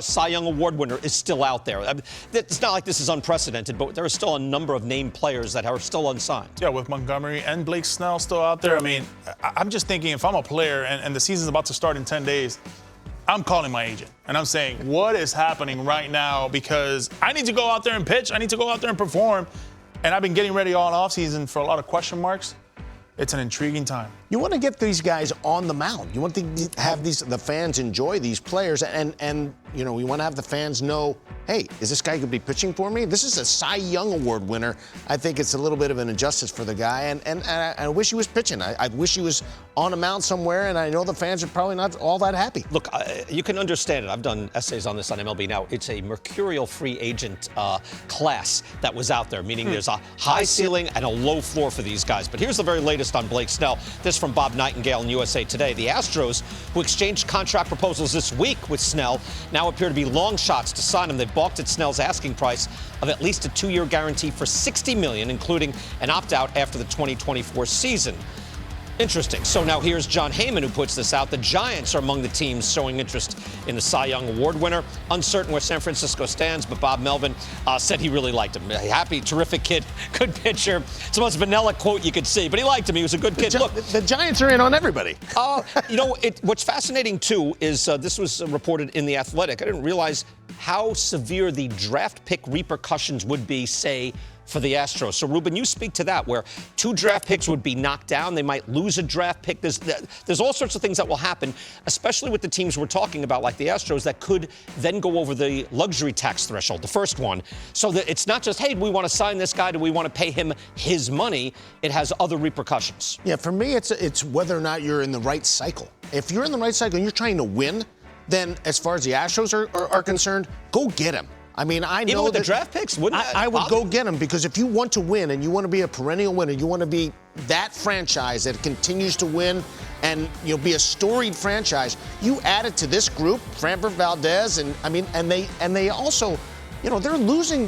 Cy Young Award winner is still out there. I mean, it's not like this is unprecedented, but there are still a number of named players that are still unsigned. Yeah, with Montgomery and Blake Snell still out there. I mean, I'm just thinking if I'm a player and the season's about to start in 10 days, I'm calling my agent and I'm saying, what is happening right now? Because I need to go out there and pitch. I need to go out there and perform. And I've been getting ready all offseason for a lot of question marks. It's an intriguing time. You want to get these guys on the mound. You want to have the fans enjoy these players, and you know, we want to have the fans know, hey, is this guy going to be pitching for me? This is a Cy Young Award winner. I think it's a little bit of an injustice for the guy, and I wish he was pitching. I wish he was on a mound somewhere, and I know the fans are probably not all that happy. Look, you can understand it. I've done essays on this on MLB Now. It's a mercurial free agent class that was out there, meaning there's a high ceiling and a low floor for these guys. But here's the very latest on Blake Snell. This from Bob Nightingale in USA Today. The Astros, who exchanged contract proposals this week with Snell, now appear to be long shots to sign him. They've balked at Snell's asking price of at least a 2-year guarantee for $60 million, including an opt-out after the 2024 season. Interesting. So now here's John Heyman, who puts this out. The Giants are among the teams showing interest in the Cy Young Award winner. Uncertain where San Francisco stands, but Bob Melvin said he really liked him. Happy, terrific kid, good pitcher. It's the most vanilla quote you could see, but he liked him. He was a good kid. Look, the Giants are in on everybody. You know, what's fascinating, too, is this was reported in The Athletic. I didn't realize how severe the draft pick repercussions would be, say, for the Astros. So, Ruben, you speak to that, where 2 draft picks would be knocked down. They might lose a draft pick. There's all sorts of things that will happen, especially with the teams we're talking about, like the Astros, that could then go over the luxury tax threshold, the first one. So that it's not just, hey, do we want to sign this guy? Do we want to pay him his money? It has other repercussions. Yeah, for me, it's whether or not you're in the right cycle. If you're in the right cycle and you're trying to win, then as far as the Astros are concerned, go get him. I mean, I know even with the draft picks, wouldn't I would go get them, because if you want to win and you want to be a perennial winner, you want to be that franchise that continues to win and be a storied franchise, you add it to this group, Framber Valdez, and they also, they're losing.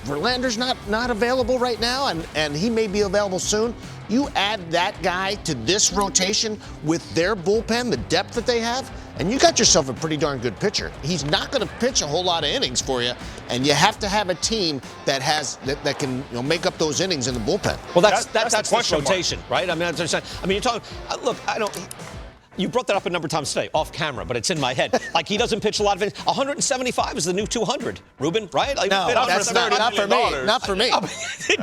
Verlander's not available right now, and he may be available soon. You add that guy to this rotation with their bullpen, the depth that they have, and you got yourself a pretty darn good pitcher. He's not going to pitch a whole lot of innings for you, and you have to have a team that can make up those innings in the bullpen. Well, that's the rotation, right? I mean, you're talking. Look, I don't. You brought that up a number of times today, off camera, but it's in my head. Like, he doesn't pitch a lot of innings. 175 is the new 200, Ruben, right? Like, no, that's not for me. Not for me.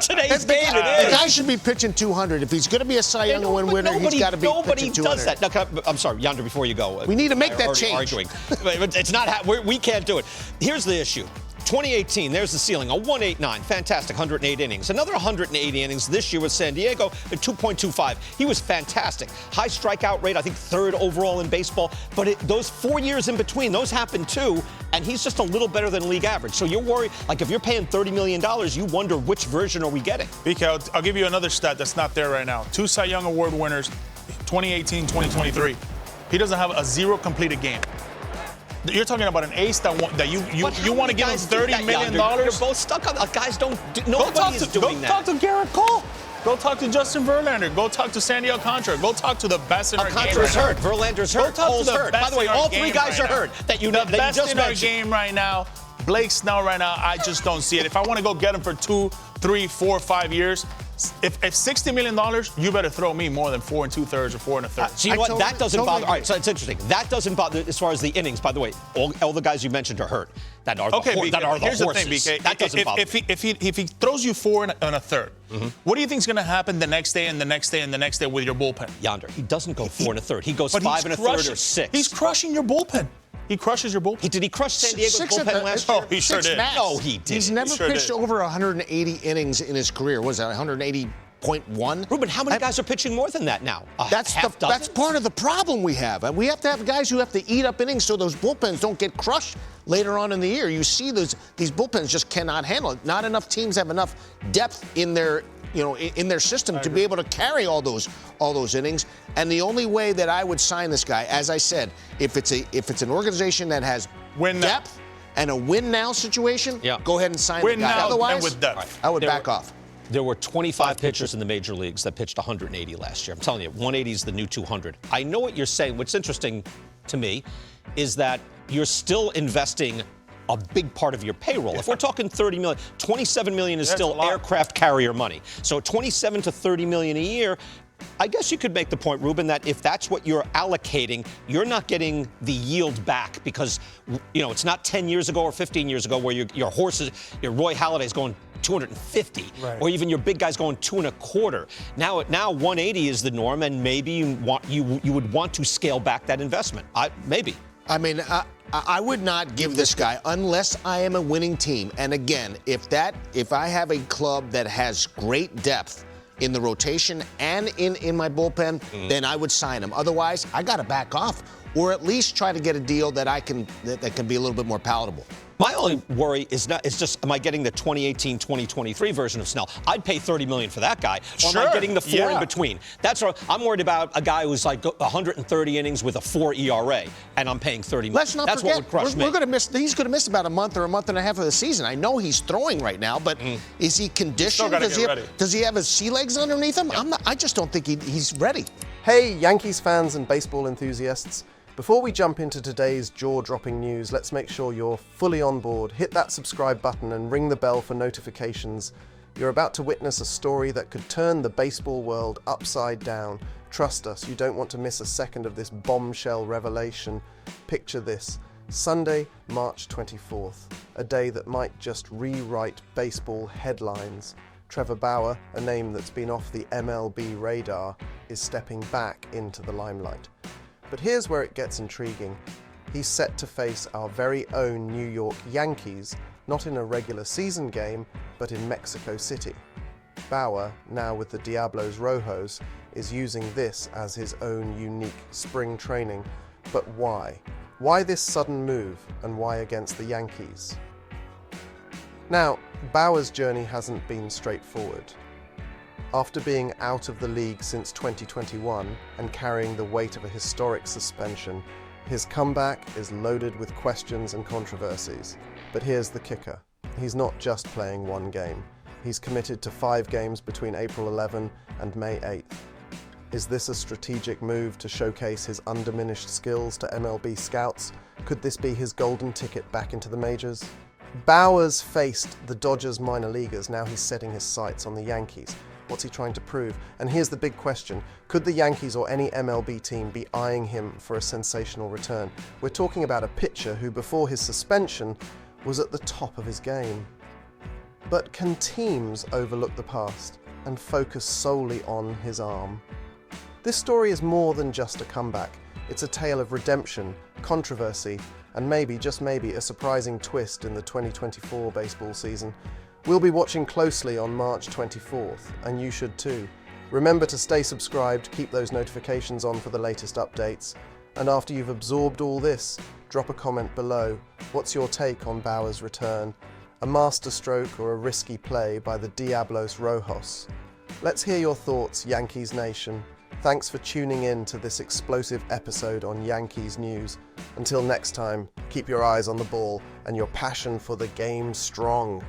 Today's game, it is. The guy should be pitching 200. If he's going to be a Cy Young Award winner, he's got to be pitching 200. Nobody does that. No, I'm sorry, Yonder, before you go. We need to make that change. Arguing. It's not. We can't do it. Here's the issue. 2018, there's the ceiling, a 1.89, fantastic, 108 innings. Another 180 innings this year with San Diego at 2.25. He was fantastic. High strikeout rate, I think 3rd overall in baseball. But those 4 years in between, those happened too, and he's just a little better than league average. So you're worried, like if you're paying $30 million, you wonder which version are we getting? BK, I'll give you another stat that's not there right now. 2 Cy Young Award winners, 2018, 2023. He doesn't have a 0 completed game. You're talking about an ace that you want to give him $30 million? You're both stuck on. Guys don't. Nobody is doing that. Go talk to Garrett Cole. Go talk to Justin Verlander. Go talk to Sandy Alcantara. Go talk to the best in our game. Alcantara's hurt. Verlander's hurt. Cole's hurt. By the way, all 3 guys are hurt. The best in our game right now. Blake Snell right now, I just don't see it. If I want to go get him for 2, 3, 4, 5 years, if $60 million, you better throw me more than 4 2/3 or 4 1/3. So you know what? That doesn't bother. All right, so it's interesting. That doesn't bother as far as the innings. By the way, all the guys you mentioned are hurt. That are the horses. The thing, BK. That doesn't bother. If he throws you 4 1/3, what do you think is going to happen the next day and the next day and the next day with your bullpen? Yonder, he doesn't go 4 1/3. He goes 5 1/3 or 6. He's crushing your bullpen. He crushes your bullpen. Did he crush San Diego's bullpen last year? Oh, he sure did. No, he did. He's never pitched over 180 innings in his career. Was that 180.1? Ruben, how many guys are pitching more than that now? That's part of the problem we have. We have to have guys who have to eat up innings so those bullpens don't get crushed later on in the year. You see these bullpens just cannot handle it. Not enough teams have enough depth in their system to be able to carry all those innings. And the only way that I would sign this guy, as I said, if it's an organization that has depth and a win now situation, go ahead and sign the guy. Otherwise, with depth. I would back off. There were 25 pitchers in the major leagues that pitched 180 last year. I'm telling you, 180 is the new 200. I know what you're saying. What's interesting to me is that you're still investing a big part of your payroll. If we're talking 30 million, 27 million is still aircraft carrier money. So 27 to 30 million a year. I guess you could make the point, Ruben, that if that's what you're allocating, you're not getting the yield back because, it's not 10 years ago or 15 years ago where your horses, your Roy Halladay's going 250, or even your big guy's going 2.25. Now 180 is the norm, and maybe you would want to scale back that investment. Maybe. I mean, I would not give this guy unless I am a winning team. And again, if I have a club that has great depth in the rotation and in my bullpen, then I would sign him. Otherwise, I got to back off, or at least try to get a deal that that can be a little bit more palatable. My only worry is just, am I getting the 2018-2023 version of Snell? I'd pay $30 million for that guy. Or am I getting the 4 in between? That's what I'm worried about. A guy who's like 130 innings with a 4 ERA, and I'm paying $30 million. Let's not That's forget, what would crush me. He's going to miss about a month or a month and a half of the season. I know he's throwing right now, but is he conditioned? Does he have his sea legs underneath him? I just don't think he's ready. Hey, Yankees fans and baseball enthusiasts. Before we jump into today's jaw-dropping news, let's make sure you're fully on board. Hit that subscribe button and ring the bell for notifications. You're about to witness a story that could turn the baseball world upside down. Trust us, you don't want to miss a second of this bombshell revelation. Picture this: Sunday, March 24th, a day that might just rewrite baseball headlines. Trevor Bauer, a name that's been off the MLB radar, is stepping back into the limelight. But here's where it gets intriguing. He's set to face our very own New York Yankees, not in a regular season game, but in Mexico City. Bauer, now with the Diablos Rojos, is using this as his own unique spring training. But why? Why this sudden move, and why against the Yankees? Now, Bauer's journey hasn't been straightforward. After being out of the league since 2021 and carrying the weight of a historic suspension, his comeback is loaded with questions and controversies. But here's the kicker: he's not just playing one game. He's committed to 5 games between April 11 and May 8th. Is this a strategic move to showcase his undiminished skills to MLB scouts? Could this be his golden ticket back into the majors? Bauer's faced the Dodgers minor leaguers, now he's setting his sights on the Yankees. What's he trying to prove? And here's the big question: could the Yankees or any MLB team be eyeing him for a sensational return? We're talking about a pitcher who, before his suspension, was at the top of his game. But can teams overlook the past and focus solely on his arm? This story is more than just a comeback. It's a tale of redemption, controversy, and maybe, just maybe, a surprising twist in the 2024 baseball season. We'll be watching closely on March 24th, and you should too. Remember to stay subscribed, keep those notifications on for the latest updates. And after you've absorbed all this, drop a comment below. What's your take on Bauer's return? A masterstroke or a risky play by the Diablos Rojos? Let's hear your thoughts, Yankees Nation. Thanks for tuning in to this explosive episode on Yankees News. Until next time, keep your eyes on the ball and your passion for the game strong.